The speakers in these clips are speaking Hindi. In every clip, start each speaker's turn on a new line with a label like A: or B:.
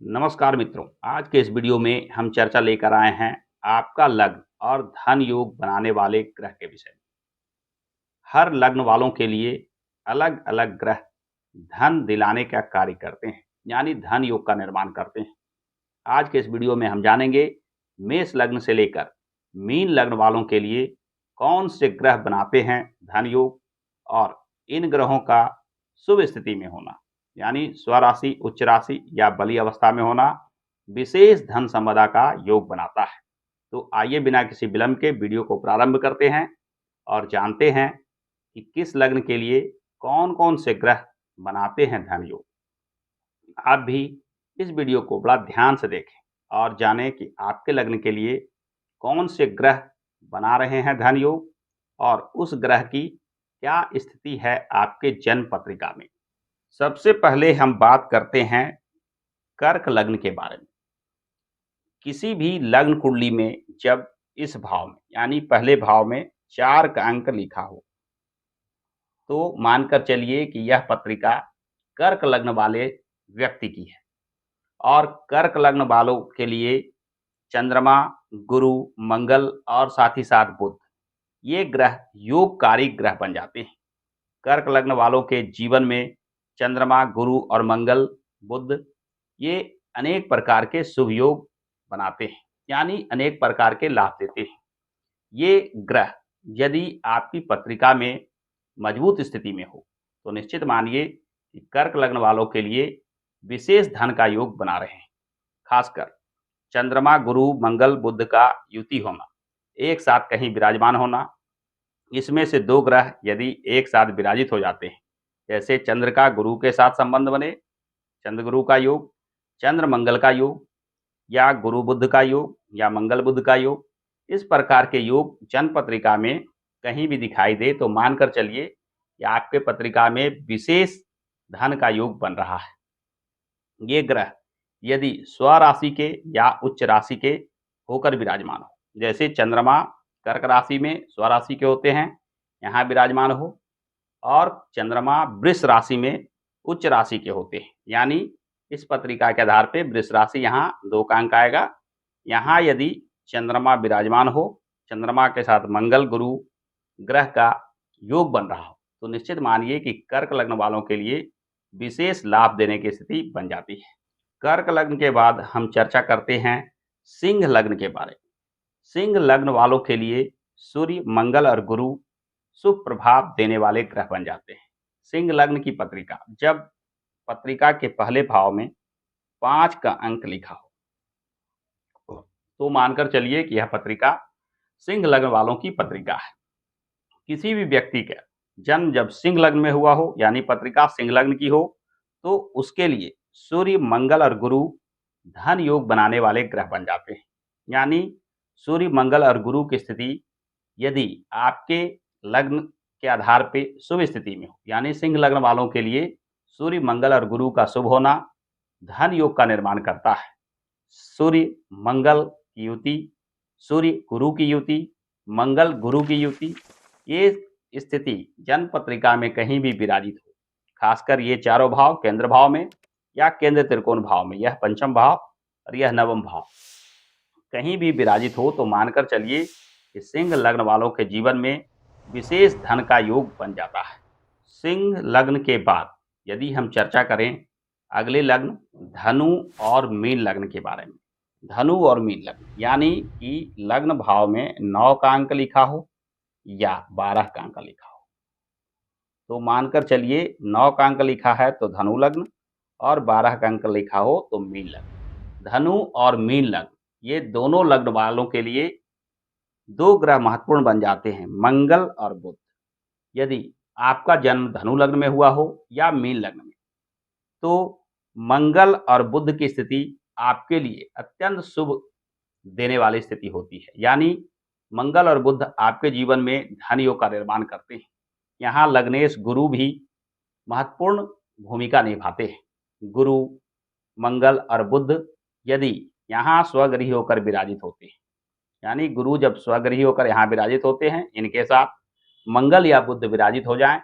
A: नमस्कार मित्रों, आज के इस वीडियो में हम चर्चा लेकर आए हैं आपका लग्न और धन योग बनाने वाले ग्रह के विषय में। हर लग्न वालों के लिए अलग-अलग ग्रह धन दिलाने का कार्य करते हैं, यानी धन योग का निर्माण करते हैं। आज के इस वीडियो में हम जानेंगे मेष लग्न से लेकर मीन लग्न वालों के लिए कौन से ग्रह बनाते हैं धन योग और इन ग्रहों का शुभ स्थिति में होना यानी स्वराशि, उच्च राशि या बली अवस्था में होना विशेष धन संपदा का योग बनाता है। तो आइए बिना किसी विलंब के वीडियो को प्रारंभ करते हैं और जानते हैं कि किस लग्न के लिए कौन-कौन से ग्रह बनाते हैं धन योग। आप भी इस वीडियो को बड़ा ध्यान से देखें और जानें कि आपके लग्न के लिए कौन से ग्रह बना रहे हैं धन योग और उस ग्रह की क्या स्थिति है आपके जन्म पत्रिका में। सबसे पहले हम बात करते हैं कर्क लग्न के बारे में। किसी भी लग्न कुंडली में जब इस भाव में यानी पहले भाव में 4 का अंक लिखा हो तो मानकर चलिए कि यह पत्रिका कर्क लग्न वाले व्यक्ति की है और कर्क लग्न वालों के लिए चंद्रमा, गुरु, मंगल और साथ ही साथ बुध ये ग्रह योगकारी ग्रह बन जाते हैं। कर्क लग्न वालों के जीवन में चंद्रमा, गुरु और मंगल, बुध ये अनेक प्रकार के शुभ योग बनाते हैं, यानी अनेक प्रकार के लाभ देते हैं। ये ग्रह यदि आपकी पत्रिका में मजबूत स्थिति में हो तो निश्चित मानिए कि कर्क लग्न वालों के लिए विशेष धन का योग बना रहे हैं। खासकर चंद्रमा, गुरु, मंगल, बुध का युति होना, एक साथ कहीं विराजमान होना, इसमें से 2 ग्रह यदि एक साथ विराजित हो जाते हैं, जैसे चंद्र का गुरु के साथ संबंध बने, चंद्र गुरु का योग, चंद्र मंगल का योग या गुरु बुध का योग या मंगल बुध का योग, इस प्रकार के योग जन्म पत्रिका में कहीं भी दिखाई दे तो मानकर चलिए कि आपके पत्रिका में विशेष धन का योग बन रहा है। ये ग्रह यदि स्वराशि के या उच्च राशि के होकर विराजमान हो, जैसे चंद्रमा कर्क राशि में स्वराशि के होते हैं, यहाँ विराजमान हो और चंद्रमा वृष राशि में उच्च राशि के होते हैं, यानी इस पत्रिका के आधार पे वृष राशि यहाँ 2 का अंक आएगा। यहाँ यदि चंद्रमा विराजमान हो, चंद्रमा के साथ मंगल गुरु ग्रह का योग बन रहा हो तो निश्चित मानिए कि कर्क लग्न वालों के लिए विशेष लाभ देने की स्थिति बन जाती है। कर्क लग्न के बाद हम चर्चा करते हैं सिंह लग्न के बारे में। सिंह लग्न वालों के लिए सूर्य, मंगल और गुरु शुभ प्रभाव देने वाले ग्रह बन जाते हैं। सिंह लग्न की पत्रिका जब पत्रिका के पहले भाव में 5 का अंक लिखा हो तो मानकर चलिए कि यह पत्रिका सिंह लग्न वालों की पत्रिका है। किसी भी व्यक्ति का जन्म जब सिंह लग्न में हुआ हो यानी पत्रिका सिंह लग्न की हो तो उसके लिए सूर्य, मंगल और गुरु धन योग बनाने वाले ग्रह बन जाते हैं। यानी सूर्य, मंगल और गुरु की स्थिति यदि आपके लग्न के आधार पे शुभ स्थिति में हो, यानी सिंह लग्न वालों के लिए सूर्य, मंगल और गुरु का शुभ होना धन योग का निर्माण करता है। सूर्य मंगल की युति, सूर्य गुरु की युति, मंगल गुरु की युति, ये स्थिति जन्म पत्रिका में कहीं भी विराजित हो, खासकर ये चारों भाव केंद्र भाव में या केंद्र त्रिकोण भाव में, यह पंचम भाव और यह नवम भाव कहीं भी विराजित हो तो मानकर चलिए कि सिंह लग्न वालों के जीवन में विशेष धन का योग बन जाता है। सिंह लग्न के बाद यदि हम चर्चा करें अगले लग्न धनु और मीन लग्न के बारे में। धनु और मीन लग्न यानी कि लग्न भाव में 9 का अंक लिखा हो या 12 का अंक लिखा हो तो मानकर चलिए 9 का अंक लिखा है तो धनु लग्न और 12 का अंक लिखा हो तो मीन लग्न। धनु और मीन लग्न ये दोनों लग्न वालों के लिए 2 ग्रह महत्वपूर्ण बन जाते हैं, मंगल और बुध। यदि आपका जन्म धनु लग्न में हुआ हो या मीन लग्न में तो मंगल और बुध की स्थिति आपके लिए अत्यंत शुभ देने वाली स्थिति होती है। यानी मंगल और बुध आपके जीवन में धन योग का निर्माण करते हैं। यहाँ लग्नेश गुरु भी महत्वपूर्ण भूमिका निभाते हैं। गुरु, मंगल और बुध यदि यहाँ स्वगृही होकर विराजित होते हैं, यानी गुरु जब स्वगृही होकर यहाँ विराजित होते हैं, इनके साथ मंगल या बुध विराजित हो जाएं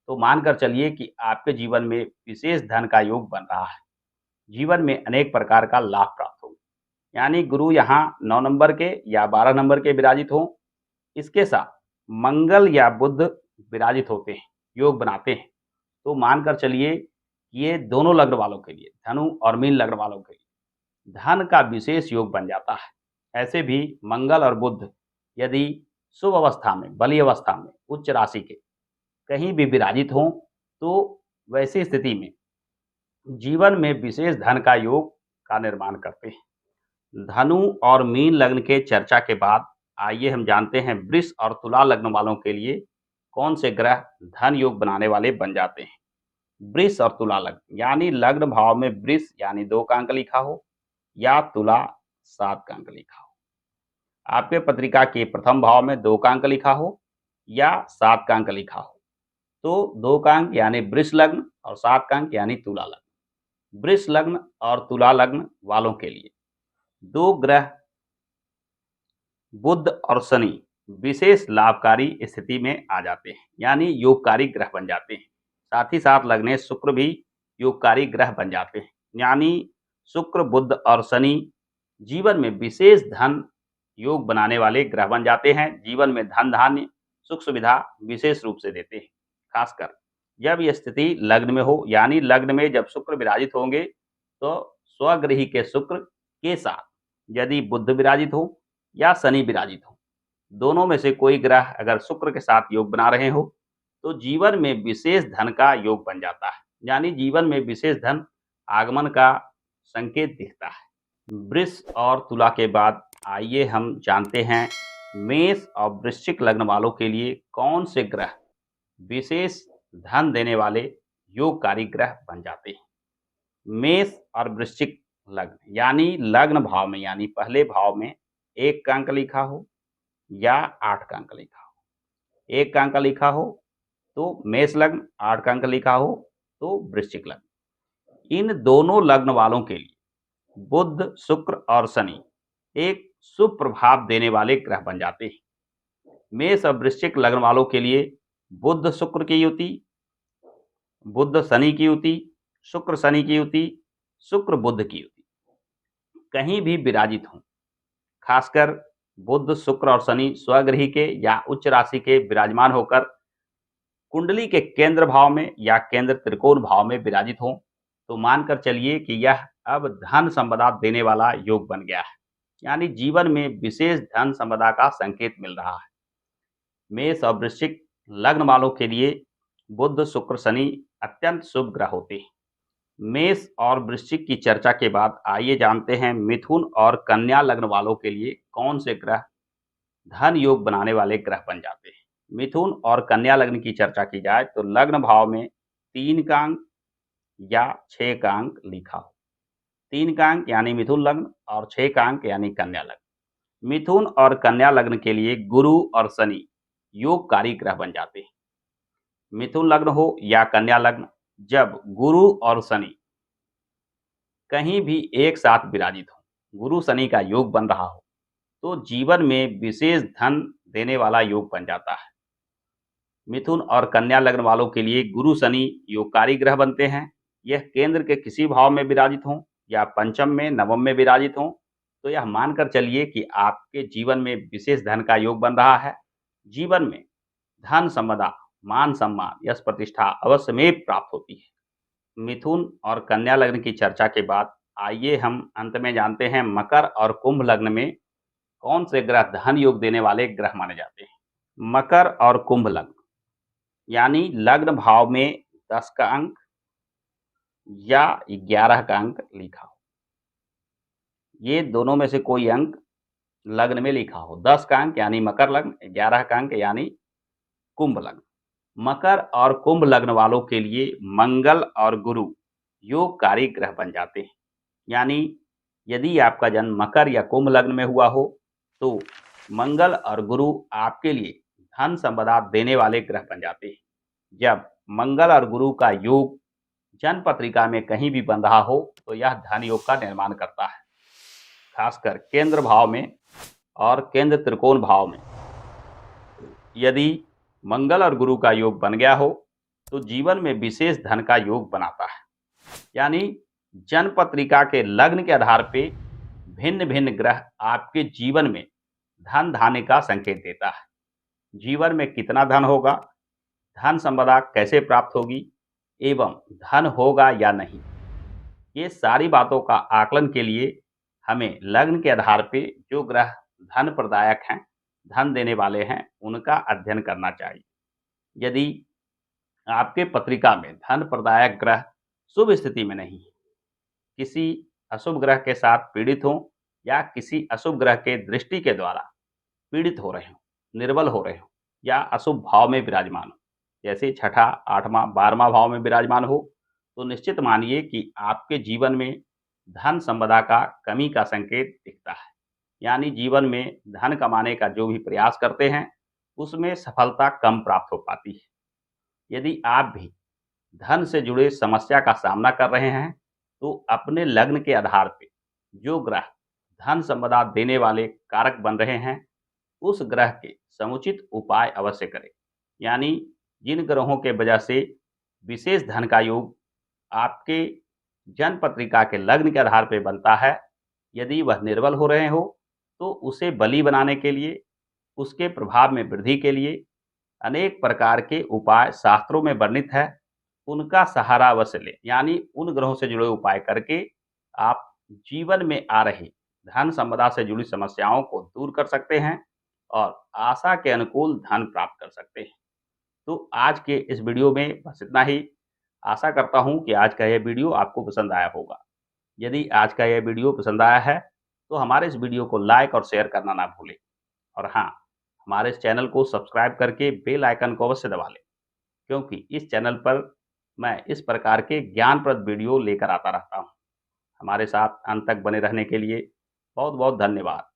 A: तो मानकर चलिए कि आपके जीवन में विशेष धन का योग बन रहा है। जीवन में अनेक प्रकार का लाभ प्राप्त होगा। यानी गुरु यहाँ 9 नंबर के या 12 नंबर के विराजित हों, इसके साथ मंगल या बुध विराजित होते हैं, योग बनाते हैं, तो मानकर चलिए ये दोनों लग्न वालों के लिए, धनु और मीन लग्न वालों के लिए धन का विशेष योग बन जाता है। ऐसे भी मंगल और बुध यदि शुभ अवस्था में, बली अवस्था में, उच्च राशि के कहीं भी विराजित हों, तो वैसी स्थिति में जीवन में विशेष धन का योग का निर्माण करते हैं। धनु और मीन लग्न के चर्चा के बाद आइए हम जानते हैं वृष और तुला लग्न वालों के लिए कौन से ग्रह धन योग बनाने वाले बन जाते हैं। वृष और तुला लग्न यानी लग्न भाव में वृष यानी 2 का अंक लिखा हो या तुला 7 का अंक लिखा हो। आपके पत्रिका के प्रथम भाव में 2 का अंक लिखा हो या 7 का अंक लिखा हो, तो 2 का अंक यानी वृष लग्न और 7 का अंक यानी तुला लग्न। वृष लग्न और तुला लग्न वालों के लिए 2 ग्रह बुध और शनि विशेष लाभकारी स्थिति में आ जाते हैं, यानी योगकारी ग्रह बन जाते हैं। साथ ही साथ लगने शुक्र भी योगकारी ग्रह बन जाते हैं, यानी शुक्र, बुध और शनि जीवन में विशेष धन योग बनाने वाले ग्रह बन जाते हैं। जीवन में धन धान्य सुख सुविधा विशेष रूप से देते हैं। खासकर जब यह स्थिति लग्न में हो, यानी लग्न में जब शुक्र विराजित होंगे तो स्वगृही के शुक्र के साथ यदि बुध विराजित हो या शनि विराजित हो, दोनों में से कोई ग्रह अगर शुक्र के साथ योग बना रहे हो तो जीवन में विशेष धन का योग बन जाता है, यानी जीवन में विशेष धन आगमन का संकेत दिखता है। वृष और तुला के बाद आइए हम जानते हैं मेष और वृश्चिक लग्न वालों के लिए कौन से ग्रह विशेष धन देने वाले योगकारी ग्रह बन जाते हैं। मेष और वृश्चिक लग्न यानी लग्न भाव में, यानी पहले भाव में 1 का अंक लिखा हो या 8 का अंक लिखा हो। 1 का अंक लिखा हो तो मेष लग्न, 8 का अंक लिखा हो तो वृश्चिक लग्न। इन दोनों लग्न वालों के लिए बुध, शुक्र और शनि एक शुभ प्रभाव देने वाले ग्रह बन जाते हैं। मेष और वृश्चिक लग्न वालों के लिए बुध शुक्र की युति, बुध शनि की युति, शुक्र शनि की युति, शुक्र बुध की युति कहीं भी विराजित हों, खासकर बुध, शुक्र और शनि स्वगृही के या उच्च राशि के विराजमान होकर कुंडली के केंद्र भाव में या केंद्र त्रिकोण भाव में विराजित हों, तो मानकर चलिए कि यह अब धन संपदा देने वाला योग बन गया है, यानी जीवन में विशेष धन संपदा का संकेत मिल रहा है। मेष और वृश्चिक लग्न वालों के लिए बुध, शुक्र, शनि अत्यंत शुभ ग्रह होते हैं। मेष और वृश्चिक की चर्चा के बाद आइए जानते हैं मिथुन और कन्या लग्न वालों के लिए कौन से ग्रह धन योग बनाने वाले ग्रह बन जाते हैं। मिथुन और कन्या लग्न की चर्चा की जाए तो लग्न भाव में 3 का अंक या 6 का अंक लिखा हो। 3 का अंक यानी मिथुन लग्न और 6 का अंक यानी कन्या लग्न। मिथुन और कन्या लग्न के लिए गुरु और शनि योगकारी ग्रह बन जाते हैं। मिथुन लग्न हो या कन्या लग्न, जब गुरु और शनि कहीं भी एक साथ विराजित हो, गुरु शनि का योग बन रहा हो, तो जीवन में विशेष धन देने वाला योग बन जाता है। मिथुन और कन्या लग्न वालों के लिए गुरु शनि योगकारी ग्रह बनते हैं। यह केंद्र के किसी भाव में विराजित हों या पंचम में, नवम में विराजित हों, तो यह मानकर चलिए कि आपके जीवन में विशेष धन का योग बन रहा है। जीवन में धन संपदा, मान सम्मान, यश प्रतिष्ठा अवश्य में प्राप्त होती है। मिथुन और कन्या लग्न की चर्चा के बाद आइए हम अंत में जानते हैं मकर और कुंभ लग्न में कौन से ग्रह धन योग देने वाले ग्रह माने जाते हैं। मकर और कुंभ लग्न यानी लग्न भाव में 10 का अंक या 11 का अंक लिखा हो। ये दोनों में से कोई अंक लग्न में लिखा हो। 10 का अंक यानी मकर लग्न, 11 का अंक यानी कुंभ लग्न। मकर और कुंभ लग्न वालों के लिए मंगल और गुरु योगकारी ग्रह बन जाते हैं, यानी यदि आपका जन्म मकर या कुंभ लग्न में हुआ हो तो मंगल और गुरु आपके लिए धन संपदा देने वाले ग्रह बन जाते हैं। जब मंगल और गुरु का योग जन्म पत्रिका में कहीं भी बन रहा हो तो यह धन योग का निर्माण करता है। खासकर केंद्र भाव में और केंद्र त्रिकोण भाव में यदि मंगल और गुरु का योग बन गया हो तो जीवन में विशेष धन का योग बनाता है, यानी जन्म पत्रिका के लग्न के आधार पे भिन्न-भिन्न ग्रह आपके जीवन में धन-धान्य का संकेत देता है। जीवन में कितना धन होगा, धन संपदा कैसे प्राप्त होगी एवं धन होगा या नहीं, ये सारी बातों का आकलन के लिए हमें लग्न के आधार पे जो ग्रह धन प्रदायक हैं, धन देने वाले हैं, उनका अध्ययन करना चाहिए। यदि आपके पत्रिका में धन प्रदायक ग्रह शुभ स्थिति में नहीं है, किसी अशुभ ग्रह के साथ पीड़ित हों या किसी अशुभ ग्रह के दृष्टि के द्वारा पीड़ित हो रहे हों, निर्बल हो रहे हों या अशुभ भाव में विराजमान हो, जैसे छठा, 8वां, 12वां भाव में विराजमान हो, तो निश्चित मानिए कि आपके जीवन में धन संपदा का कमी का संकेत दिखता है। यानी जीवन में धन कमाने का जो भी प्रयास करते हैं, उसमें सफलता कम प्राप्त हो पाती है। यदि आप भी धन से जुड़े समस्या का सामना कर रहे हैं, तो अपने लग्न के आधार पे जो ग्रह धन संपदा देने वाले कारक बन रहे हैं, उस ग्रह के समुचित उपाय अवश्य करें। यानी जिन ग्रहों के वजह से विशेष धन का योग आपके जन्म पत्रिका के लग्न के आधार पे बनता है, यदि वह निर्बल हो रहे हो, तो उसे बली बनाने के लिए, उसके प्रभाव में वृद्धि के लिए अनेक प्रकार के उपाय शास्त्रों में वर्णित है, उनका सहारा अवश्य लें। यानी उन ग्रहों से जुड़े उपाय करके आप जीवन में आ रही धन संपदा से जुड़ी समस्याओं को दूर कर सकते हैं और आशा के अनुकूल धन प्राप्त कर सकते हैं। तो आज के इस वीडियो में बस इतना ही। आशा करता हूँ कि आज का यह वीडियो आपको पसंद आया होगा। यदि आज का यह वीडियो पसंद आया है, तो हमारे इस वीडियो को लाइक और शेयर करना ना भूलें। और हाँ, हमारे इस चैनल को सब्सक्राइब करके बेल आइकन को अवश्य दबा लें, क्योंकि इस चैनल पर मैं इस प्रकार के ज्ञानप्रद वीडियो लेकर आता रहता हूँ। हमारे साथ अंत तक बने रहने के लिए बहुत-बहुत धन्यवाद।